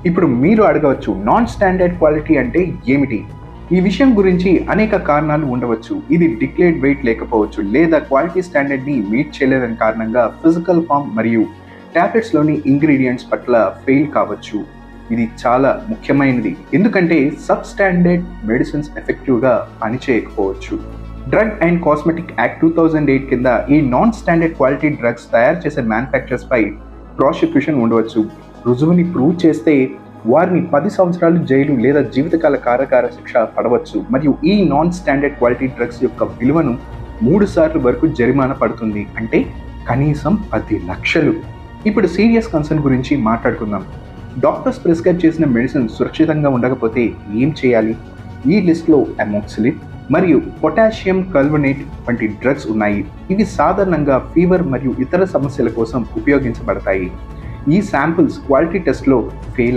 ఇప్పుడు మీరు అడగవచ్చు, నాన్ స్టాండర్డ్ క్వాలిటీ అంటే ఏమిటి? ఈ విషయం గురించి అనేక కారణాలు ఉండవచ్చు. ఇది డిక్లేర్డ్ వెయిట్ లేకపోవచ్చు, లేదా క్వాలిటీ స్టాండర్డ్ని మీట్ చేయలేదని కారణంగా ఫిజికల్ ఫామ్ మరియు టాబ్లెట్స్లోని ఇంగ్రీడియంట్స్ పట్ల ఫెయిల్ కావచ్చు. ఇది చాలా ముఖ్యమైనది, ఎందుకంటే సబ్ స్టాండర్డ్ మెడిసిన్స్ ఎఫెక్టివ్గా పనిచేయకపోవచ్చు. డ్రగ్ అండ్ కాస్మెటిక్ యాక్ట్ 2008 కింద ఈ నాన్ స్టాండర్డ్ క్వాలిటీ డ్రగ్స్ తయారు చేసే మ్యానుఫ్యాక్చరర్స్పై ప్రాసిక్యూషన్ ఉండవచ్చు. రుజువుని ప్రూవ్ చేస్తే వారిని 10 సంవత్సరాలు జైలు లేదా జీవితకాల కారాగార శిక్ష పడవచ్చు, మరియు ఈ నాన్ స్టాండర్డ్ క్వాలిటీ డ్రగ్స్ యొక్క విలువను 3 సార్లు వరకు జరిమానా పడుతుంది, అంటే కనీసం 10 లక్షలు. ఇప్పుడు సీరియస్ కన్సర్న్ గురించి మాట్లాడుకుందాం. డాక్టర్స్ ప్రిస్క్రైబ్ చేసిన మెడిసిన్ సురక్షితంగా ఉండకపోతే ఏం చేయాలి? ఈ లిస్ట్లో అమోక్సిలిన్ మరియు పొటాషియం కల్వనేట్ వంటి డ్రగ్స్ ఉన్నాయి. ఇవి సాధారణంగా ఫీవర్ మరియు ఇతర సమస్యల కోసం ఉపయోగించబడతాయి. ఈ శాంపిల్స్ క్వాలిటీ టెస్ట్లో ఫెయిల్